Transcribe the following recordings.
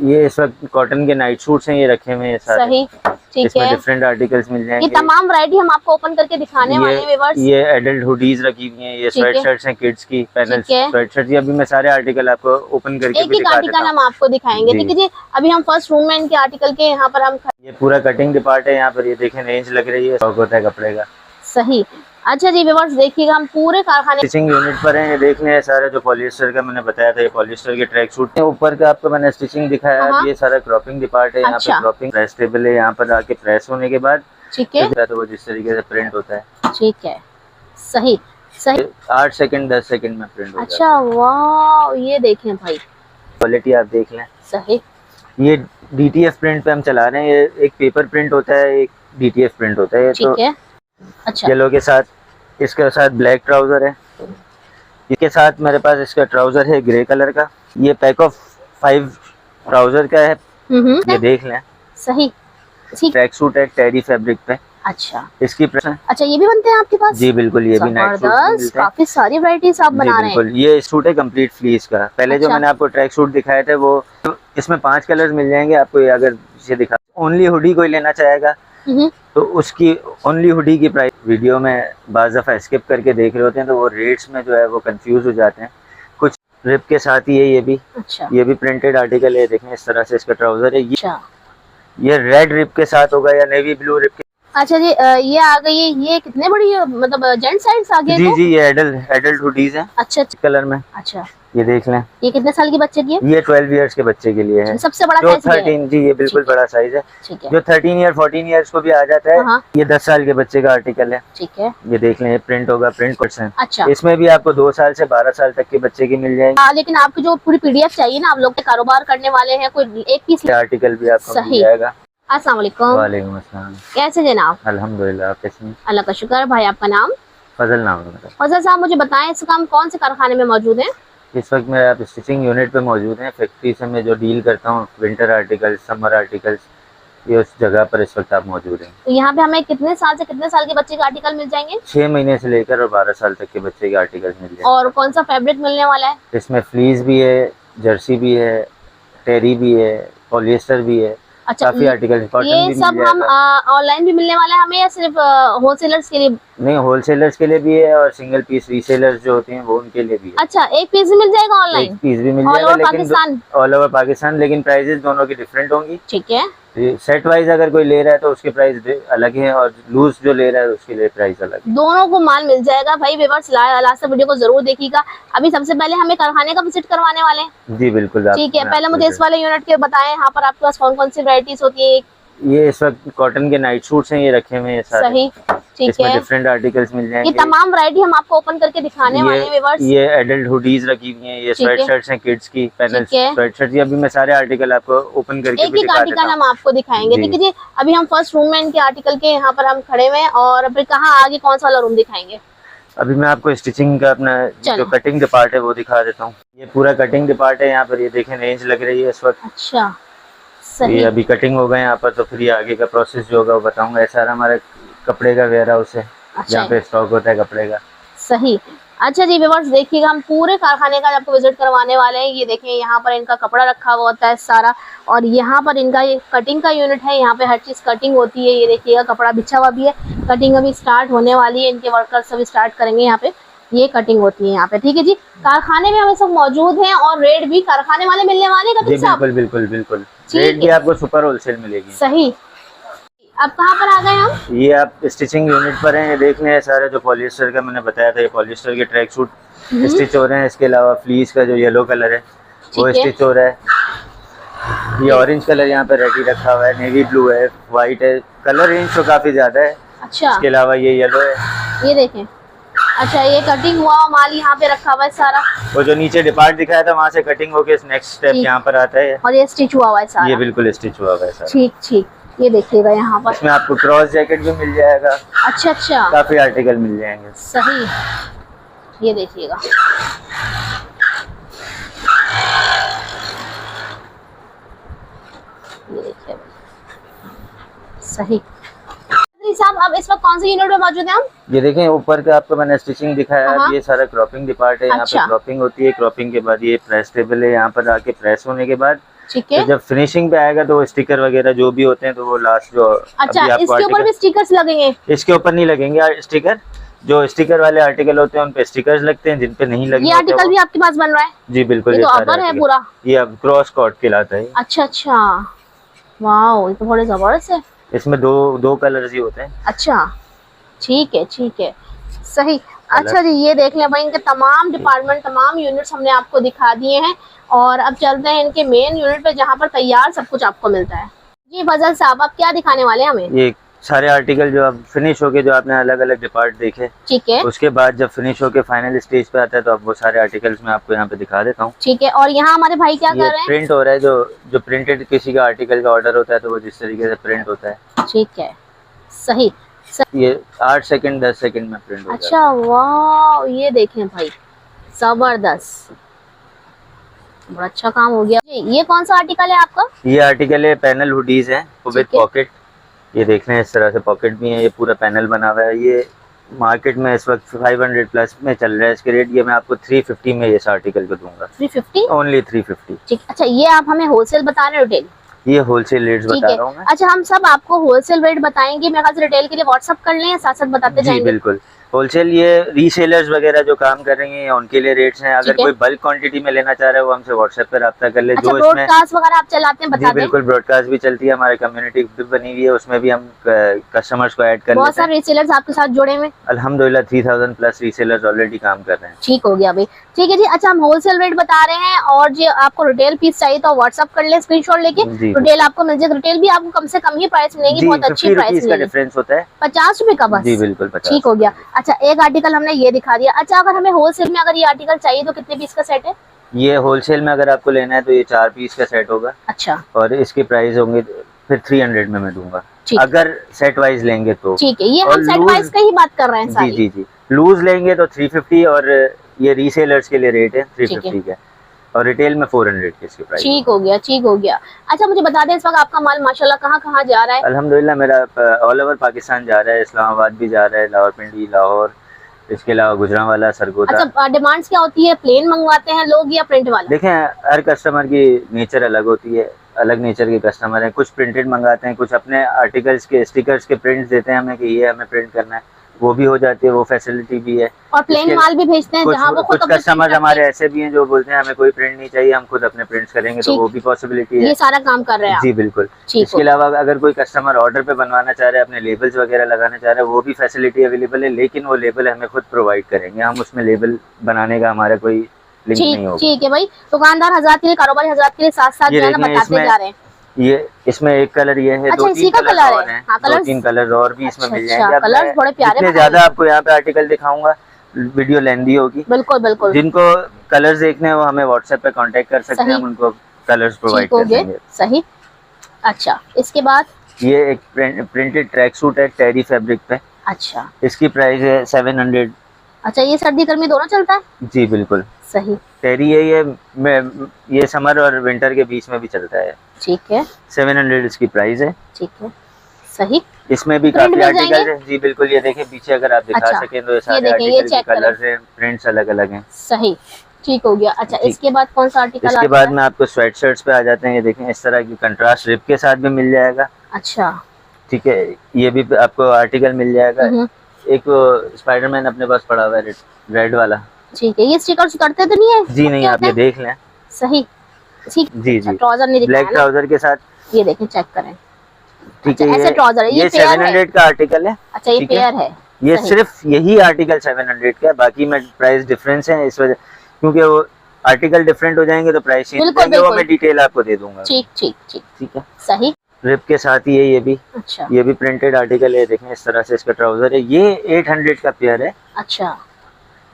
ये इस वक्त कॉटन के नाइट सूट्स हैं, ये रखे हुए हैं सारे। सही, ठीक इसमें है। डिफरेंट आर्टिकल्स मिल जाएंगे। ये तमाम वैरायटी हम आपको ओपन करके दिखाने वाले हैं व्यूअर्स। ये एडल्ट हुडीज रखी हुई हैं, ये स्वेट शर्ट्स हैं किड्स की, पैनल स्वेट शर्ट्स। अभी मैं सारे आर्टिकल आपको ओपन करके एक एक आर्टिकल हम आपको दिखाएंगे, ठीक है जी। अभी हम फर्स्ट रूम में इनके आर्टिकल के यहाँ पर हम ये पूरा कटिंग डिपार्ट है। यहाँ पर ये देखें रेंज लग रही है, स्टॉक होता है कपड़े का। सही, अच्छा जी व्यूअर्स देखिएगा हम पूरे कारखाने स्टिचिंग यूनिट पर हैं। ये देख लें सारा जो पॉलिएस्टर का मैंने बताया था, ये पॉलिएस्टर के ट्रैक सूट है। ऊपर का आपको मैंने स्टिचिंग दिखाया है। ये सारा क्रॉपिंग डिपार्ट है। यहाँ पे क्रॉपिंग प्रेस टेबल है। यहाँ पर आके प्रेस होने के बाद ठीक है तो वो जिस तरीके से प्रिंट होता है। ठीक है, सही सही। 8 सेकंड 10 सेकंड में प्रिंट होता है। अच्छा वाह, ये देखें भाई, क्वालिटी आप देख लें। सही। ये DTF प्रिंट पे हम चला रहे हैं। ये एक पेपर प्रिंट होता है, एक DTF प्रिंट होता है। ठीक है, अच्छा। येलो के साथ, इसके साथ ब्लैक ट्राउजर है। इसके साथ मेरे पास इसका ट्राउजर है ग्रे कलर का। ये पैक ऑफ 5 ट्राउजर का है। ये देख लें। सही, ट्रैक सूट है टेरी फैब्रिक पे। अच्छा, इसकी अच्छा ये भी बनते हैं आपके पास? जी बिल्कुल, ये भी नाइट सूट। काफी सारी वैरायटीज आप बना रहे हैं। ये सूट है कंप्लीट फ्लीस का। पहले जो मैंने आपको ट्रैक सूट दिखाए थे वो इसमें 5 कलर्स मिल जाएंगे आपको। ये अगर ये दिखा ओनली हुडी कोई लेना चाहेगा तो उसकी ओनली हुडी की प्राइस वीडियो में बाज़ दफ़ा स्किप करके देख रहे होते हैं तो वो रेट्स में जो है वो कंफ्यूज हो जाते हैं। कुछ रिप के साथ ही है ये भी। अच्छा। ये भी प्रिंटेड आर्टिकल है, देखें इस तरह से इसका ट्राउजर है। ये रेड रिप के साथ होगा या नेवी ब्लू रिप के। अच्छा जी, ये आ गई है। ये कितने बड़ी मतलब जेंट्स साइज आ गए? जी ये एडल्ट हुडीज हैं। अच्छा, कलर में। अच्छा, ये देख लें। ये कितने साल के बच्चे की है? ये 12 इयर्स के बच्चे के लिए है। सबसे बड़ा जो 13 जी ये बिल्कुल बड़ा साइज है। जो 13 ईयर 14 इयर्स को भी आ जाता है। ये 10 साल के बच्चे का आर्टिकल है। ठीक है, ये देख लें। प्रिंट होगा, प्रिंट पर्सन। अच्छा, इसमें भी आपको 2 साल से 12 साल तक के बच्चे की मिल जाएगी। लेकिन आपको जो पूरी PDF चाहिए ना, आप लोग कारोबार करने वाले हैं, कोई एक पीस आर्टिकल भी आपको मिल जाएगा। अस्सलाम वालेकुम। वालेकुम अस्सलाम। कैसे जनाब? अल्हम्दुलिल्लाह, आप कैसे हैं? अल्लाह का शुक्र। भाई आपका नाम? फजल नाम है। फजल साहब मुझे बताएं, इस काम कौन से कारखाने में मौजूद हैं? इस वक्त मैं आप स्टिचिंग यूनिट पे मौजूद हैं। फैक्ट्री से मैं जो डील करता हूँ विंटर आर्टिकल्स, समर आर्टिकल्स, ये उस जगह पर इस वक्त आप मौजूद हैं। तो यहाँ पे हमें कितने साल से कितने साल के बच्चे के आर्टिकल मिल जाएंगे? 6 महीने से लेकर और 12 साल तक के बच्चे के आर्टिकल मिल जाएंगे। और कौन सा फैब्रिक मिलने वाला है? इसमें फ्लीस भी है, जर्सी भी है, टेरी भी है, पॉलिएस्टर भी है। अच्छा, काफी आर्टिकल। ये सब हम ऑनलाइन भी मिलने वाला है हमें या सिर्फ होलसेलर्स के लिए? नहीं, होलसेलर्स के लिए भी है और सिंगल पीस रीसेलर्स जो होते हैं वो उनके लिए भी है। अच्छा, एक पीस भी मिल जाएगा ऑनलाइन? एक पीस भी मिल जाएगा, लेकिन ऑल ओवर पाकिस्तान, लेकिन प्राइसेस दोनों की डिफरेंट होंगी। ठीक है। सेट वाइज अगर कोई ले रहा है तो उसके प्राइस अलग है और लूज जो ले रहा है उसके लिए प्राइस अलग है। दोनों को माल मिल जाएगा भाई। व्यूअर्स लास्ट वीडियो को जरूर देखिएगा। अभी सबसे पहले हमें कारखाने का विजिट करवाने वाले हैं। जी बिल्कुल। ठीक है, पहले मुझे इस वाले यूनिट के बताएं, यहाँ पर आपके पास कौन कौन सी वैरायटीज होती है? ये इस वक्त कॉटन के नाइट सूट्स हैं, ये रखे हुए हैं सारे। सही, ठीक है। डिफरेंट आर्टिकल्स मिल जाएंगे। ये तमाम वैरायटी हम आपको ओपन करके दिखाने वाले हैं व्यूअर्स। ये एडल्ट हुडीज रखी हुई हैं, ये स्वेट शर्ट्स हैं किड्स की, पैनल स्वेट शर्ट्स। अभी मैं सारे आर्टिकल आपको ओपन करके एक एक आर्टिकल हम आपको दिखाएंगे, ठीक है जी। अभी हम फर्स्ट रूम में इनके आर्टिकल के यहाँ पर हम खड़े हुए हैं और फिर कहाँ आगे कौन सा वाला रूम दिखाएंगे? अभी मैं आपको स्टिचिंग का अपना जो कटिंग डिपार्ट है वो दिखा देता हूँ। ये पूरा कटिंग डिपार्ट है। यहाँ पर ये देखें रेंज लग रही है इस वक्त। अच्छा, ये अभी कटिंग हो गए यहाँ पर, तो फिर ये आगे का प्रोसेस जो होगा वो बताऊंगा। ऐसा हमारे कपड़े का वेयर हाउस है जहाँ पे स्टॉक होता है कपड़े का। सही, अच्छा जी व्यूअर्स देखिएगा हम पूरे कारखाने का आपको विजिट करवाने वाले हैं। ये देखें, यहाँ पर इनका कपड़ा रखा हुआ होता है सारा और यहाँ पर इनका ये कटिंग का यूनिट है। यहाँ पे हर चीज़ कटिंग होती है। ये देखिएगा कपड़ा बिछा हुआ भी है। कटिंग अभी स्टार्ट होने वाली है, इनके वर्कर्स अभी स्टार्ट करेंगे। यहाँ पे ये कटिंग होती है यहाँ पे, ठीक है जी। कारखाने में हमें सब मौजूद हैं और रेट भी कारखाने वाले मिलने वाले का। बिल्कुल बिल्कुल बिल्कुल, रेट भी आपको सुपर होलसेल मिलेगी। सही। अब कहाँ पर आ गए हम? ये आप स्टिचिंग यूनिट पर हैं। ये देख लें सारे जो पॉलिएस्टर का मैंने बताया था, ये पॉलिएस्टर के ट्रैक सूट स्टिच हो रहे हैं। इसके अलावा फ्लीस का जो येलो कलर है वो स्टिच हो रहा है। ये ऑरेंज कलर यहाँ पे रेडी रखा हुआ है, नेवी ब्लू है, व्हाइट है। कलर रेंज तो काफी ज्यादा है। अच्छा, इसके अलावा ये येलो है, ये देखें। अच्छा, ये कटिंग हुआ माल यहाँ पे रखा हुआ है सारा। वो जो नीचे डिपार्ट दिखाया था वहाँ से कटिंग होके नेक्स्ट स्टेप यहाँ पर आता है और ये स्टिच हुआ हुआ है सारा। ये बिल्कुल स्टिच हुआ हुआ है सारा। ठीक ठीक, ये देखिएगा यहाँ पर। इसमें आपको क्रॉस जैकेट भी मिल जाएगा। अच्छा अच्छा, काफी आर्टिकल मिल जाएंगे। सही, ये देखिएगा। ये देखिए, सही। साहब अब इस वक्त कौन से यूनिट में मौजूद हैं हम? ये देखें ऊपर का आपको मैंने स्टिचिंग दिखाया है। ये सारा क्रॉपिंग डिपार्ट है। यहाँ पे क्रॉपिंग होती है। क्रॉपिंग के बाद ये प्रेस टेबल है। यहाँ पर आके प्रेस होने के बाद ठीक है। तो जब फिनिशिंग पे आएगा तो वो स्टिकर वगैरह जो भी होते हैं तो वो लास्ट जो अच्छा, अभी आपको इसके ऊपर भी स्टिकर्स लगेंगे? इसके ऊपर नहीं लगेंगे स्टिकर। जो स्टिकर वाले आर्टिकल होते हैं उन पे स्टिकर्स लगते हैं, जिन पे नहीं लगेंगे। ये आर्टिकल भी आपके पास बन रहा है? जी बिल्कुल। ये तो अपर है पूरा। ये अब क्रॉस कॉट कहलाता है। अच्छा अच्छा, वाह, ये तो बड़े जबरदस्त है। इसमें दो कलर्स ही होते हैं। अच्छा, ठीक है ठीक है, सही। अच्छा जी, ये देख लें भाई, इनके तमाम डिपार्टमेंट, तमाम यूनिट्स हमने आपको दिखा दिए हैं और अब चलते हैं इनके मेन यूनिट पे जहाँ पर तैयार सब कुछ आपको मिलता है। जी फजल साहब, आप क्या दिखाने वाले हैं हमें? ये सारे आर्टिकल जो अब फिनिश होके जो आपने अलग अलग डिपार्ट देखे, ठीक है, उसके बाद जब फिनिश होके फाइनल स्टेज पे आता है तो अब वो सारे आर्टिकल्स मैं आपको यहाँ पे दिखा देता हूँ। ठीक है। और यहाँ हमारे भाई क्या कर रहे हैं? प्रिंट हो रहा है, जो प्रिंटेड किसी का आर्टिकल का ऑर्डर होता है तो वो जिस तरीके से प्रिंट होता है। ठीक है, सही। ये 8 सेकंड 10 सेकंड में प्रिंट हो जाता है। अच्छा, वाह, ये देखें भाई, जबरदस्त, बड़ा अच्छा काम हो गया। ये कौन सा आर्टिकल है आपका? ये आर्टिकल है पैनल हुडीज है विद पॉकेट। ये देख रहे हैं इस तरह से पॉकेट भी है, ये पूरा पैनल बना हुआ है। ये मार्केट में इस वक्त 500 प्लस में चल रहा है इसके रेट। ये मैं आपको 350 में इस आर्टिकल को दूंगा। 350 ओनली 350। ठीक। अच्छा, ये आप हमें होलसेल बता रहे हैं, रिटेल? ये होलसेल रेट्स बता रहा हूँ मैं। अच्छा, हम सब आपको होलसेल रेट बताएंगे, मेरे ख्याल से रिटेल के लिए व्हाट्सएप कर लें, साथ साथ बताते जाएंगे। बिल्कुल। होलसेल ये रीसेलर्स वगैरह जो काम कर रही हैं उनके लिए रेट्स हैं। अगर कोई बल्क क्वांटिटी में लेना चाह रहा है वो हमसे व्हाट्सएप पर राब्ता कर ले। अच्छा, जो ब्रॉडकास्ट वगैरह आप चलाते हैं, बता दें। बिल्कुल, ब्रॉडकास्ट भी चलती है, हमारी कम्युनिटी भी बनी हुई है, उसमें भी हम कस्टमर्स को ऐड कर लेते हैं। बहुत सारे रीसेलर्स आपके साथ जुड़े हुए? अल्हम्दुलिल्लाह 3000 प्लस रीसेलर्स ऑलरेडी काम कर रहे हैं। ठीक हो गया भाई, ठीक है जी। अच्छा, हम होलसेल रेट बता रहे हैं और जो आपको रिटेल पीस चाहिए तो व्हाट्सएप कर ले, स्क्रीनशॉट लेके। रिटेल आपको मिल जाएगी, रिटेल भी आपको कम से कम ही प्राइस मिलेगी, बहुत अच्छी प्राइस का डिफरेंस होता है। 50 रुपए का बस? जी बिल्कुल 50। ठीक हो गया। अच्छा, एक आर्टिकल हमने ये दिखा दिया। अच्छा, अगर हमें होलसेल में अगर ये आर्टिकल चाहिए तो कितने पीस का सेट है? ये होलसेल में अगर आपको लेना है तो ये 4 पीस का सेट होगा। अच्छा, और इसके प्राइस होंगे फिर 300 में मैं दूंगा अगर सेट वाइज लेंगे तो। ठीक है, ये हम सेट वाइज का ही बात कर रहे हैं सारी। जी। लूज लेंगे तो 350 और ये रीसेलर्स के लिए रेट है 350 का, और रिटेल में 400 के इसके प्राइस। ठीक हो गया, ठीक हो गया। अच्छा, मुझे बता दें इस वक्त आपका माल माशाल्लाह कहाँ जा रहा है? अल्हम्दुलिल्लाह मेरा ऑल ओवर पाकिस्तान जा रहा है, इस्लामाबाद भी जा रहा है, लाहौरपिंडी, लाहौर, इसके अलावा गुजरांवाला, सरगोदा। अच्छा, डिमांड्स क्या होती है? प्लेन मंगवाते हैं लोग या प्रिंट वाला? देखें, हर कस्टमर की नेचर अलग होती है, अलग नेचर के कस्टमर हैं। कुछ प्रिंटेड मंगाते हैं, कुछ अपने आर्टिकल्स के स्टिकर्स के प्रिंट्स देते हैं हमें कि ये हमें प्रिंट करना है, वो भी हो जाती है, वो फैसिलिटी भी है। और प्लेन माल भी भेजते हैं जहाँ वो कुछ कस्टमर हमारे ऐसे भी हैं जो बोलते हैं हमें कोई प्रिंट नहीं चाहिए, हम खुद अपने प्रिंट्स करेंगे, तो वो भी पॉसिबिलिटी है। ये सारा काम कर रहे हैं? जी बिल्कुल। इसके अलावा अगर कोई कस्टमर ऑर्डर पे बनवाना चाह रहे हैं, अपने लेबल्स वगैरह लगाना चाह रहे हैं, वो भी फैसिलिटी अवेलेबल है, लेकिन वो लेबल हमें खुद प्रोवाइड करेंगे, हम उसमें लेबल बनाने का हमारा कोई लिंक नहीं होगा। ठीक है भाई, दुकानदार हज़रात के लिए, कारोबारी हज़रात के लिए साथ साथ जो है ना बताते जा रहे हैं। ये इसमें एक कलर ये है, अच्छा, 2-3 कलर और हैं, 2-3 कलर और भी इसमें मिल जाएंगे। कलर्स बड़े प्यारे हैं। जितने ज्यादा आपको यहाँ पे आर्टिकल दिखाऊंगा वीडियो लेंदी होगी। बिल्कुल बिल्कुल। जिनको कलर्स देखने हैं वो हमें व्हाट्सएप पे कांटेक्ट कर सकते हैं, हम उनको कलर्स प्रोवाइड कर देंगे। सही। अच्छा, इसके बाद ये एक प्रिंटेड ट्रैक सूट है टेरी फैब्रिक पे। अच्छा, इसकी प्राइस है 700। अच्छा, ये सर्दी गर्मी दोनों चलता है? जी बिल्कुल। सही। टेरी है ये समर और विंटर के बीच में भी चलता है। ठीक है। 700 इसकी प्राइस है। ठीक है, सही। इसमें भी काफी आर्टिकल है। जी बिल्कुल, ये देखिए पीछे अगर आप दिखा सकें तो ये सारे आर्टिकल के कलर्स हैं, प्रिंट्स अलग अलग हैं। सही, ठीक हो गया। अच्छा, इसके बाद कौन सा आर्टिकल? इसके बाद में आपको स्वेट शर्ट्स पे आ जाते हैं। ये देखें इस तरह की कंट्रास्ट रिप के साथ भी मिल जाएगा। अच्छा, ठीक है, ये भी आपको आर्टिकल मिल जाएगा। एक स्पाइडरमैन अपने पास पड़ा हुआ है रेड वाला। ठीक है, ये स्टिकर्स उतरते तो नहीं है? जी नहीं, आप ये देख लें। सही, ठीक। जी जी, ट्राउजर नहीं दिखाया, ब्लैक ट्राउजर के साथ, ये देखें, चेक करें। ठीक है, ऐसे ट्राउजर है। ये 700 का आर्टिकल है। अच्छा, ये पेयर है। ये सिर्फ यही आर्टिकल 700 का है, बाकी में प्राइस डिफरेंस है इस वजह, क्योंकि वो आर्टिकल डिफरेंट हो जाएंगे तो प्राइस चेंज हो जाएंगे, वो मैं डिटेल आपको दे दूंगा। ठीक ठीक ठीक, ठीक है, सही। रिप के साथ ही है ये भी। अच्छा, ये भी प्रिंटेड आर्टिकल है, देखें इस तरह से इसका ट्राउजर है। ये 800 का पेयर है। अच्छा,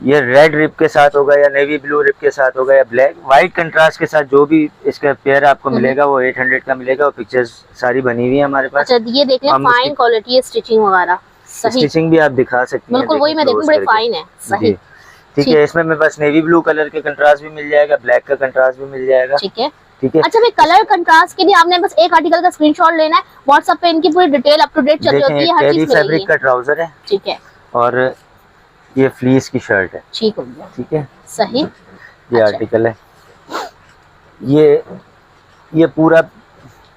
ये रेड रिप के साथ होगा या नेवी ब्लू रिप के साथ होगा या ब्लैक व्हाइट कंट्रास्ट के साथ, जो भी इसका पेयर आपको मिलेगा वो 800 का मिलेगा। और पिक्चर्स सारी बनी हुई है हमारे पास। अच्छा, ये देख लें, फाइन क्वालिटी है, स्टिचिंग वगैरह सही। स्टिचिंग भी आप दिखा सकते हैं, बिल्कुल वही मैं देखूं, बड़े फाइन है। सही, ठीक है। इसमें मैं बस नेवी ब्लू कलर के कंट्रास्ट भी मिल जाएगा, ब्लैक का कंट्रास्ट भी मिल जाएगा। ठीक है, ठीक है। अच्छा, मैं कलर कंट्रास्ट के लिए आपने बस एक आर्टिकल का स्क्रीनशॉट लेना है, व्हाट्सएप पे इनकी पूरी डिटेल अप टू डेट चल रही होती है, हर चीज मिलेगी। फैब्रिक का ट्राउजर है। ठीक है, और ये फ्लीस की शर्ट है। ठीक हो गया, ठीक है, सही। ये आर्टिकल है, ये ये पूरा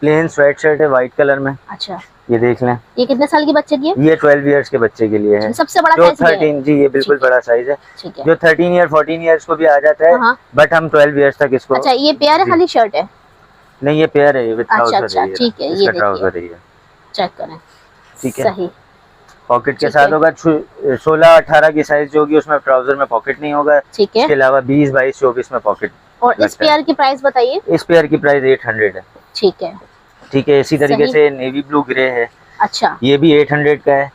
प्लेन स्वेट शर्ट है व्हाइट कलर में। अच्छा, ये देख लें। ये कितने साल के बच्चे की है? ये 12 इयर्स के बच्चे के लिए है। सबसे बड़ा जो साइज है? 13 जी, ये बिल्कुल ठीक है। बड़ा साइज है। ठीक है। जो 13 ईयर 14 ईयर्स को भी आ जाता है, हाँ। बट हम 12 इयर्स तक इसको। अच्छा, ये पेयर है जी। खाली शर्ट है? नहीं, ये पेयर है, ये विद ट्राउजर अच्छा, है ये। ठीक है, ये इसका देखिए। ट्राउजर है ये। चेक करें। ठीक है। सही। पॉकेट के ठीक साथ है। होगा। 16-18 की साइज जो होगी उसमें ट्राउजर में पॉकेट नहीं होगा। ठीक है। इसके अलावा 20-22-24 में पॉकेट। और इस पेयर की प्राइस बताइए। इस पेयर की प्राइस 800 है। ठीक है। ठीक है। इसी तरीके सही। से नेवी ब्लू ग्रे है, अच्छा, ये भी 800 का है।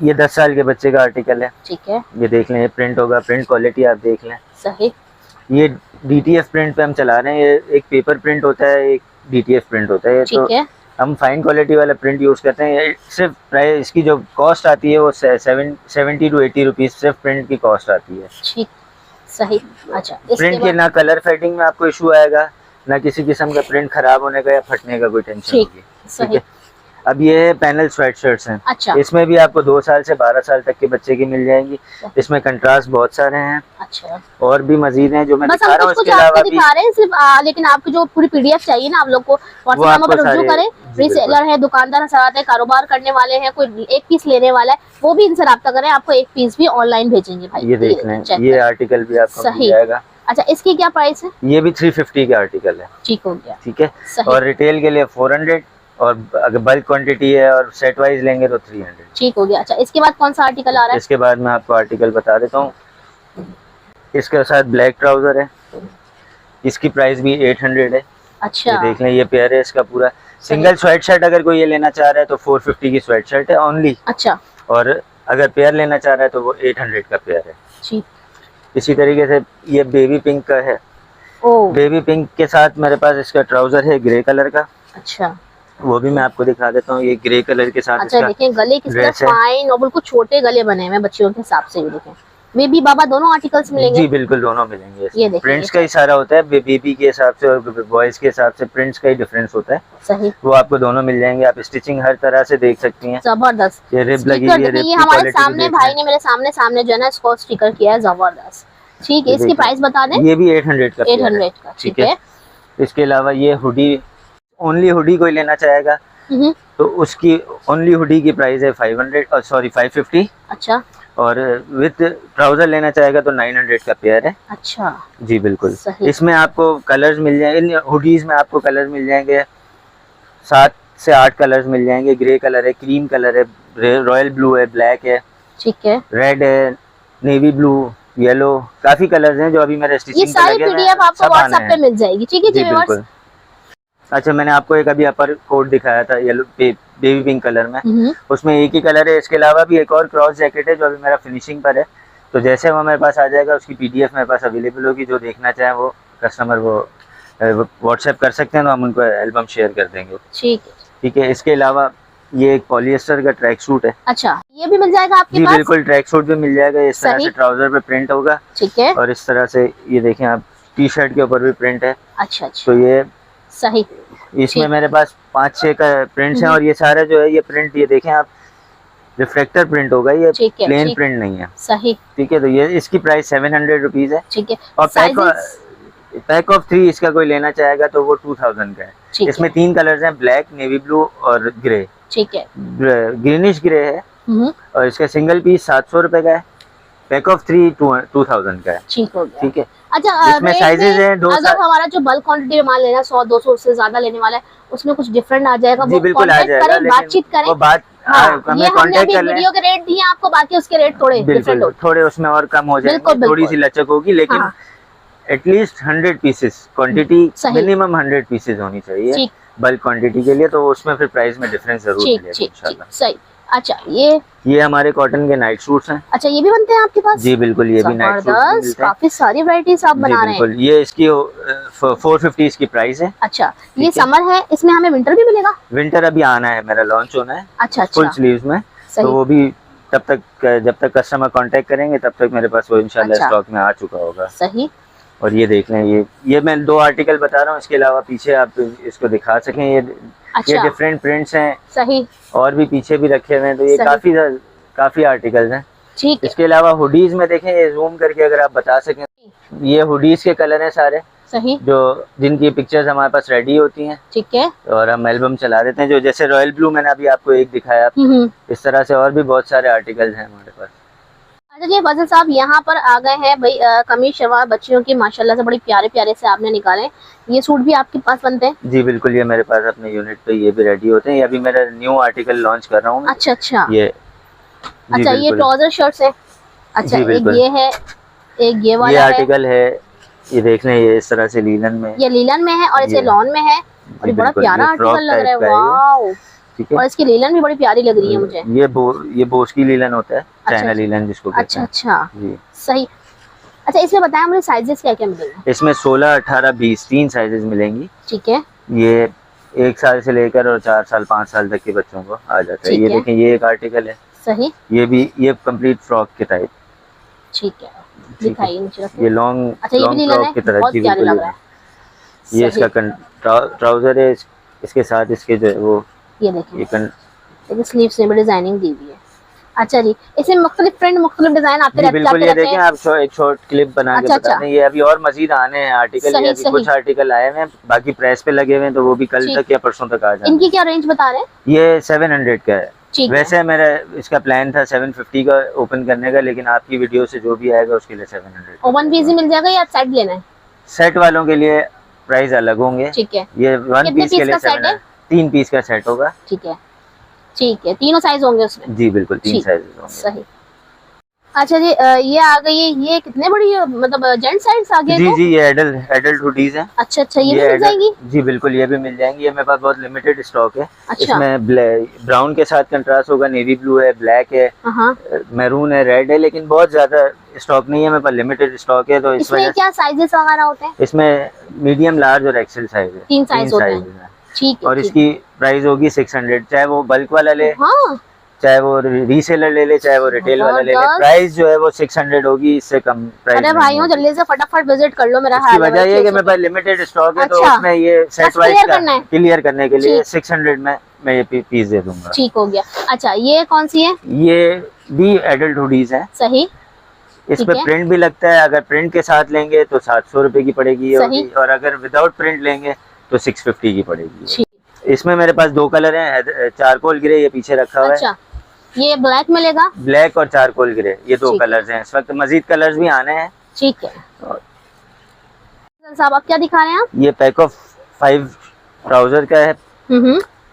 ये 10 साल के बच्चे का आर्टिकल है। ठीक है। ये देख लें, ये प्रिंट होगा, प्रिंट क्वालिटी आप देख लें। सही। ये DTF प्रिंट पे हम चला रहे हैं। ये एक पेपर प्रिंट होता है, एक DTF प्रिंट होता है। तो ठीक है। हम फाइन क्वालिटी वाला प्रिंट यूज़ करते हैं। ये सिर्फ प्राइस, इसकी जो कॉस्ट आती है वो 70 to 80 रुपीज़ सिर्फ प्रिंट की कॉस्ट आती है। ठीक। सही। अच्छा, इसके प्रिंट के बाद ना कलर फेडिंग में आपको इशू आएगा, ना किसी किस्म का प्रिंट खराब होने का या फटने का कोई टेंशन ठीक। होगी। सही। अब ये पैनल स्वेट शर्ट्स हैं। अच्छा। इसमें भी आपको 2 साल से 12 साल तक के बच्चे की मिल जाएंगी। इसमें कंट्रास्ट बहुत सारे हैं। अच्छा, और भी मजीद हैं जो मैं बस दिखा हम रहा हूँ। कुछ इसके अलावा आपको भी दिखा रहे हैं सिर्फ, लेकिन आपको जो पूरी PDF चाहिए ना, आप लोग को वो व्हाट्सएप नंबर आपको पर रुजू सारे- करें। जी, रीसेलर है, दुकानदार सराते हैं, कारोबार करने वाले हैं, कोई एक पीस लेने वाला है, वो भी इनसे रब्ता करें। आपको एक पीस भी ऑनलाइन भेजेंगे भाई। ये देख लें, चेक ये करें। आर्टिकल भी आपको सही। मिल जाएगा। अच्छा, इसकी क्या प्राइस है? ये भी 350 का आर्टिकल है। ठीक हो गया। ठीक है। सही। और रिटेल के लिए 400, और अगर बल्क क्वांटिटी है और सेट वाइज लेंगे तो 300। ठीक हो गया। अच्छा, इसके बाद कौन सा आर्टिकल आ रहा है? इसके बाद मैं आपको आर्टिकल बता देता हूँ। इसके साथ ब्लैक ट्राउजर है, इसकी प्राइस भी 800 है। अच्छा। ये देख लें, ये पेयर है इसका पूरा। सिंगल स्वेट शर्ट अगर कोई ये लेना चाह रहा है तो 450 की स्वेट शर्ट है ओनली। अच्छा। और अगर पेयर लेना चाह रहा है तो वो 800 का पेयर है। ठीक। इसी तरीके से ये बेबी पिंक का है। ओ। बेबी पिंक के साथ मेरे पास इसका ट्राउजर है ग्रे कलर का, अच्छा। वो भी मैं आपको दिखा देता हूँ। ये ग्रे कलर के साथ अच्छा, इसका देखें गले किस तरह ड्रेस है। फाइन और बिल्कुल छोटे गले बने हुए हैं बच्चियों के हिसाब से। ये देखें, बेबी बाबा दोनों आर्टिकल्स मिलेंगे? जी बिल्कुल, दोनों मिलेंगे। ये देखिए, प्रिंट्स का ही सारा होता है, बेबी के हिसाब से और बॉयज के हिसाब से प्रिंट्स का ही डिफरेंस होता है। सही। वो आपको दोनों मिल जाएंगे। आप स्टिचिंग हर तरह से देख सकती हैं। जबरदस्त। ये रिब लगी स्टिकर हुई है, देखिए, रिब ये की हमारे क्वालिटी भी सामने देख भाई लें। ने मेरे सामने जो है ना इसको स्टिकर किया है, जबरदस्त। ठीक है, ये इसकी देखिए। प्राइस बता दें। ये भी 800 का पेयर है। 800 का। ठीक है। इसके अलावा ये हुडी, ओनली हुडी कोई लेना चाहेगा तो उसकी ओनली हुडी की प्राइस है 550। अच्छा। और विद ट्राउजर लेना चाहेगा तो 900 का पेयर है। अच्छा। जी बिल्कुल। सही। इसमें आपको कलर्स मिल जाएंगे, इन हुडीज में आपको कलर मिल जाएंगे 7 से 8 कलर्स मिल जाएंगे। ग्रे कलर है, क्रीम कलर है, रॉयल ब्लू है, ब्लैक है, ठीक है। रेड है, नेवी ब्लू, येलो, काफी कलर्स हैं जो अभी मेरे ये स्टिचिंग पे सारी लगे हुए हैं, PDF आपको सब आने व्हाट्सएप पे हैं। मिल जाएगी। ठीक है जी जी व्यूअर्स। बिल्कुल। अच्छा, मैंने आपको एक अभी अपर कोट दिखाया था येलो बेबी पिंक कलर में, उसमें एक ही कलर है। इसके अलावा भी एक और क्रॉस जैकेट है जो अभी मेरा फिनिशिंग पर है। तो जैसे वो मेरे पास आ जाएगा उसकी PDF मेरे पास अवेलेबल होगी। जो देखना चाहे वो कस्टमर वो व्हाट्सएप कर सकते हैं, तो हम उनको एल्बम शेयर कर देंगे। ठीक है। ठीक है। इसके अलावा ये एक पॉलिएस्टर का ट्रैक सूट है। अच्छा, ये भी मिल जाएगा आपके जी पास? बिल्कुल, ट्रैक सूट भी मिल जाएगा। इस तरह सही। से ट्राउजर पे प्रिंट होगा। ठीक है। और इस तरह से ये देखें आप, T-शर्ट के ऊपर भी प्रिंट है। अच्छा। तो ये सही। इसमें ठीक। मेरे पास 5-6 का प्रिंट्स हैं। और ये सारे जो है ये प्रिंट, ये देखें आप, रिफ्लेक्टर प्रिंट होगा, ये ठीक है, प्लेन ठीक। प्रिंट नहीं है। सही। ठीक है। तो ये इसकी प्राइस 700 रुपीज है। ठीक है। और साइजेस? पैक ऑफ 3 इसका कोई लेना चाहेगा तो वो 2000 का है। ठीक इसमें है। 3 कलर्स हैं, ब्लैक, नेवी ब्लू और ग्रे। ठीक है। ग्रीनिश ग्रे है। और इसका सिंगल पीस 700 रुपए का है। पैक ऑफ 3 2000 का है। ठीक हो गया। ठीक है। अच्छा, इसमें रेट साइजेस में हैं 2 अगर हमारा जो बल्क क्वांटिटी में माल लेना 100-200 उससे ज्यादा लेने वाला है, उसमें कुछ डिफरेंट आ जाएगा? जी वो बिल्कुल आ कांटेक्ट जाएगा, करें, बातचीत करें। वो बात हाँ, ये हमें हमने कांटेक्ट अभी कर लें। वीडियो के रेट दिए आपको, बाकी उसके रेट थोड़े डिफरेंट बिल्कुल, होते थोड़े उसमें और कम हो जाएंगे, बिल्कुल, थोड़ी सी बिल्कुल। लचक होगी, लेकिन हाँ। एटलीस्ट 100 पीसेस क्वांटिटी, सही। मिनिमम 100 पीसेस होनी चाहिए ठीक। बल्क क्वांटिटी के लिए। तो उसमें फिर प्राइस में डिफरेंस जरूर ठीक मिलेगा ठीक ठीक। इंशाल्लाह। सही। अच्छा, ये हमारे कॉटन के नाइट सूट्स हैं। अच्छा, ये भी बनते हैं आपके पास? जी बिल्कुल, ये भी नाइट सूट्स जबरदस्त, मिलते हैं। काफी सारी वैरायटीज आप जी बना रहे हैं। बिल्कुल, ये इसकी 450 इसकी प्राइस है। अच्छा, ये ठीक है। समर है, इसमें हमें विंटर भी मिलेगा? विंटर अभी आना है, मेरा लॉन्च होना है अच्छा फुल अच्छा। स्लीव्स में। सही। तो वो भी तब तक, जब तक कस्टमर कांटेक्ट करेंगे तब तक मेरे पास वो इंशाल्लाह अच्छा। स्टॉक में आ चुका होगा। सही। और ये देख लें, ये मैं 2 आर्टिकल बता रहा हूँ। इसके अलावा पीछे आप इसको दिखा सकें, ये अच्छा। डिफरेंट प्रिंट्स हैं। सही। और भी पीछे भी रखे हुए हैं। तो ये सही। काफी आर्टिकल्स हैं। ठीक है। इसके अलावा हुडीज में देखें, ये जूम करके अगर आप बता सकें, ये हुडीज के कलर हैं सारे। सही। जो जिनकी पिक्चर्स हमारे पास रेडी होती हैं, ठीक है। और हम एल्बम चला देते हैं। जो जैसे रॉयल ब्लू मैंने अभी आपको एक दिखाया, इस तरह से और भी बहुत सारे आर्टिकल्स हैं हमारे पास। अच्छा जी फजल साहब, यहाँ पर आ गए हैं भाई कमीज शलवार बच्चियों की, माशाल्लाह से बड़ी प्यारे प्यारे से आपने निकाले। ये सूट भी आपके पास बनते हैं? जी बिल्कुल, ये मेरे पास अपने यूनिट पे ये भी रेडी होते हैं। ये अभी मेरा न्यू आर्टिकल लॉन्च कर रहा हूँ। अच्छा अच्छा। ये अच्छा, ये ट्राउजर शर्ट्स है। अच्छा, एक ये है, एक ये वाला ये आर्टिकल है। ये देख लें, ये इस तरह से लीलन में, ये लीलन में है और इसे लॉन में है, और ये बड़ा प्यारा आर्टिकल लग रहा है। वाओ, ठीक है। और इसकी लीलन भी बड़ी प्यारी लग रही है मुझे। ये बोस की लीलन होता है, चाइना अच्छा, लीलन जिसको कहते हैं। अच्छा जी सही। अच्छा, इसमें बताएं मुझे साइजेस क्या क्या मिलेंगे? इसमें 16, 18, 20 तीन साइजेस मिलेंगी। ठीक है। ये 1 साल से लेकर और 4 साल 5 साल तक के बच्चों को आ जाता है। ये देखें, ये एक आर्टिकल है। सही। ये कंप्लीट फ्रॉक के टाइप। ठीक है, दिखाइए नीचे। ये लॉन्ग अच्छा, ये भी लीलन है, फ्रॉक की तरह। बहुत प्यारा लग रहा है। ये इसका ट्राउजर है, इसके साथ इसके जो है वो ये देखिए स्लीव्स में भी डिजाइनिंग दी हुई है। अच्छा जी, इसमें मुख्तलिफ प्रिंट, मुख्तलिफ डिजाइन आते रहते हैं। बिल्कुल, ये देखें आप एक शॉर्ट क्लिप बना के बता दें। ये अभी और मजीद आने हैं आर्टिकल। ये अभी कुछ आर्टिकल आए हैं, बाकी प्रेस पे लगे हुए हैं, तो वो भी कल तक या परसों तक आ जाएंगे। इनकी क्या रेंज बता रहे हैं? ये 700 का है। वैसे मेरा इसका प्लान था 750 का ओपन करने का, लेकिन आपकी वीडियो से जो भी आएगा उसके लिए 700। और वन पीस ही मिल जाएगा या सेट लेना है? सेट वालों के लिए प्राइस अलग होंगे। ठीक है। ये 1 पीस के लिए 700, 3 पीस का सेट होगा। ठीक है, ठीक है, तीनों साइज होंगे उसमें? जी बिल्कुल, 3 साइज होंगे। सही। अच्छा जी, ये आ गई है, ये कितने बड़ी मतलब जेंट साइज आ गए? जी ये एडल्ट हुडीज हैं। अच्छा अच्छा, ये भी मिल जाएंगी? जी बिल्कुल, ये भी मिल जाएंगी। ये मेरे पास बहुत लिमिटेड स्टॉक है। अच्छा। इसमें ब्राउन के साथ कंट्रास्ट होगा, नेवी ब्लू है, ब्लैक है, मैरून है, रेड है, लेकिन बहुत ज्यादा स्टॉक नहीं है मेरे पास, लिमिटेड स्टॉक है। तो इसमें क्या साइजेस वगैरह होते हैं? इसमें मीडियम, लार्ज और एक्सेल साइज है। 3 साइज होते हैं। ठीक है। और इसकी प्राइस होगी 600, चाहे वो बल्क वाला ले, चाहे वो रीसेलर ले ले, चाहे वो रिटेल वाला ले ले, प्राइस जो है वो 600 होगी, इससे कम प्राइस। अरे भाइयों, जल्दी से फटाफट विजिट कर लो। मेरा हाल है, वजह ये है कि मेरे पास लिमिटेड स्टॉक है। तो उसमें ये सेट वाइज क्लियर करने के लिए 600 में मैं ये पीस दे दूंगा। ठीक हो गया। अच्छा, ये कौन सी है? ये भी एडल्ट हुडीज है। सही। इसमें प्रिंट भी लगता है। अगर प्रिंट के साथ लेंगे तो 700 रुपए की पड़ेगी, और अगर विदाउट प्रिंट लेंगे तो 650 की पड़ेगी। इसमें मेरे पास 2 कलर हैं, चारकोल ग्रे ये पीछे रखा हुआ है। अच्छा, ये ब्लैक मिलेगा? ब्लैक और चारकोल ग्रे, ये 2 कलर्स हैं। इस वक्त मजीद कलर्स भी आने हैं। ठीक है साहब, आप क्या दिखा रहे हैं? ये पैक ऑफ 5 ट्राउजर का है।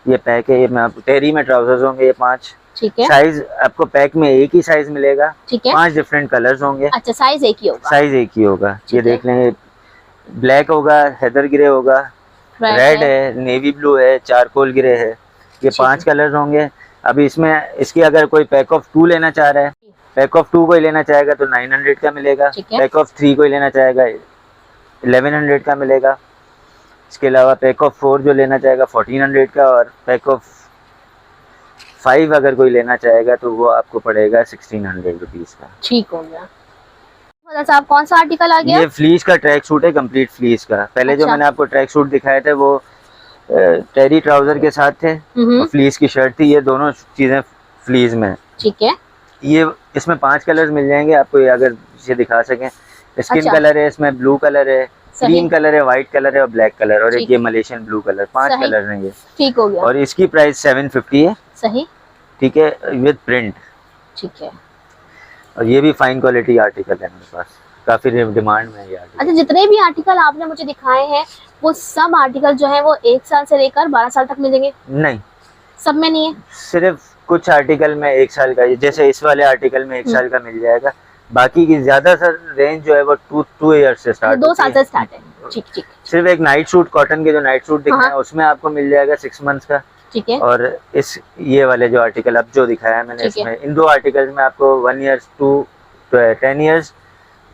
ये पैक है। ये मैं आपको टेरी में ट्राउजर्स होंगे, ये 5। ठीक है। साइज आपको पैक में एक ही साइज मिलेगा। ठीक है। 5 डिफरेंट कलर्स होंगे। अच्छा, साइज एक ही होगा? साइज एक ही होगा। ये देख लेंगे, ब्लैक होगा, हेदर ग्रे होगा, रेड है, नेवी ब्लू है, चारकोल ग्रे है। ये 5 कलर्स होंगे। अभी इसमें इसकी अगर कोई पैक ऑफ 2 लेना चाह रहा है, पैक ऑफ 2 कोई लेना चाहेगा तो 900 का मिलेगा। पैक ऑफ 3 कोई लेना चाहेगा 1100 का मिलेगा। इसके अलावा पैक ऑफ 4 जो लेना चाहेगा 1400 का, और पैक ऑफ 5 अगर कोई लेना चाहेगा तो वो आपको पड़ेगा 1600 रुपीज का। ठीक हो गया। साहब, कौन सा आर्टिकल आ गया? ये फ्लीस का ट्रैक सूट है, कंप्लीट फ्लीस का। पहले जो मैंने आपको ट्रैक सूट दिखाए थे वो टेरी ट्राउजर के साथ थे, और फ्लीस की शर्ट थी। ये दोनों चीजें फ्लीस में। ठीक है। ये इसमें 5 कलर्स मिल जाएंगे आपको, ये अगर इसे दिखा सकें। स्किन कलर है, इसमें ब्लू कलर है, क्रीम कलर है, व्हाइट कलर है और ब्लैक कलर, और एक ये मलेशियन ब्लू कलर। 5 कलर हैं ये। ठीक हो गया। और इसकी प्राइस 750 है। सही। ठीक है, विद प्रिंट। ठीक है। और ये भी फाइन क्वालिटी आर्टिकल है मेरे पास, काफी डिमांड में ये आर्टिकल। अच्छा, जितने भी आर्टिकल आपने मुझे दिखाए हैं वो सब आर्टिकल जो है वो 1 साल से लेकर 12 साल तक मिलेंगे? नहीं, सब में नहीं है, सिर्फ कुछ आर्टिकल में 1 साल का, जैसे इस वाले आर्टिकल में 1 साल का मिल जाएगा। बाकी की ज्यादातर रेंज जो है वो 2 ईयर्स से स्टार्ट, 2 साल से स्टार्ट है। ठीक ठीक। सिर्फ एक नाइट सूट, कॉटन के जो नाइट सूट दिखाए हैं उसमें आपको मिल जाएगा 6 मंथ्स का। ठीक है। और इस ये वाले जो आर्टिकल अब जो दिखाया है मैंने, इसमें इन 2 आर्टिकल्स में आपको 1 ईयर टू 10 ईयर्स,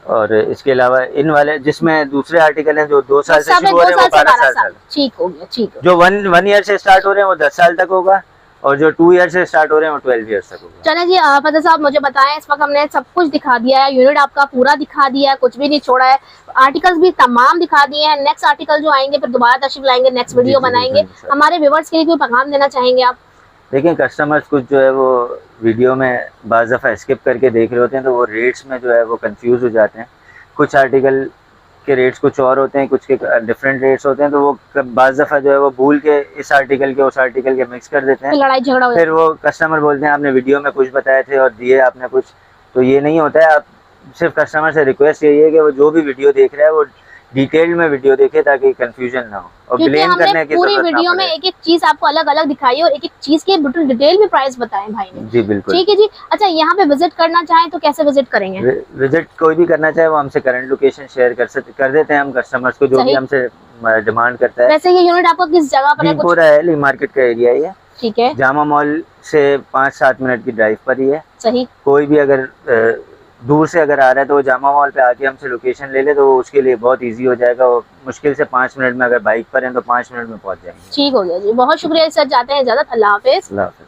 और इसके अलावा इन वाले जिसमें दूसरे आर्टिकल हैं जो 2 साल से शुरू हो रहे हैं वो 12 साल। ठीक हो गया। ठीक है। जो 1 ईयर से स्टार्ट हो रहे हैं वो 10 साल तक होगा, और जो 2 ईयर से स्टार्ट हो रहे हैं वो 12 ईयर्स तक होगा। चले जी, फतेह साहब मुझे बताएं, इस वक्त हमने सब कुछ दिखा दिया है, यूनिट आपका पूरा दिखा दिया है, कुछ भी नहीं छोड़ा है, आर्टिकल्स भी तमाम दिखा दिए हैं। नेक्स्ट आर्टिकल जो आएंगे फिर दोबारा तशरीफ लाएंगे, नेक्स्ट वीडियो बनाएंगे। हमारे व्यूअर्स के लिए कोई पैगाम देना चाहेंगे आप? देखिए, कस्टमर्स कुछ जो है वो वीडियो में बाज़ दफ़ा स्किप करके देख रहे होते हैं, तो वो रेट्स में जो है वो कंफ्यूज हो जाते हैं। कुछ आर्टिकल के रेट्स कुछ और होते हैं, कुछ के डिफरेंट रेट्स होते हैं, तो वो बाज़ दफ़ा जो है वो भूल के इस आर्टिकल के उस आर्टिकल के मिक्स कर देते हैं, फिर लड़ाई झगड़ा हो फिर वो कस्टमर बोलते हैं आपने वीडियो में कुछ बताए थे और दिए आपने कुछ। तो ये नहीं होता है। आप सिर्फ कस्टमर से रिक्वेस्ट यही है कि वो जो भी वीडियो देख रहा है वो डिटेल में वीडियो देखे ताकि कंफ्यूजन ना हो और क्योंकि ब्लेम हमने करने की पूरी जरूरत ना वीडियो में पड़े। एक एक चीज आपको अलग अलग दिखाई और एक एक चीज के बिल्कुल डिटेल में प्राइस बताए भाई ने। जी बिल्कुल। ठीक है जी। अच्छा, यहाँ पे विजिट करना चाहें तो कैसे विजिट करेंगे? विजिट कोई भी करना चाहे वो हमसे करंट लोकेशन शेयर कर देते हैं हम कस्टमर्स को, जो भी सही। हमसे डिमांड करता है। वैसे ये यूनिट आपको किस जगह पर है? कुछ पूरा है ली मार्केट का एरिया ही है, ठीक है, जामा मॉल से 5-7 मिनट की ड्राइव पर ही है। सही। कोई भी अगर दूर से अगर आ रहा है तो वो जामा मॉल पे आके हमसे लोकेशन ले ले तो उसके लिए बहुत इजी हो जाएगा। वो मुश्किल से 5 मिनट में, अगर बाइक पर हैं तो 5 मिनट में पहुंच जाएंगे। ठीक हो गया जी, बहुत शुक्रिया सर, जाते हैं इजाजत, अल्लाह हाफिज। अल्लाह हाफिज।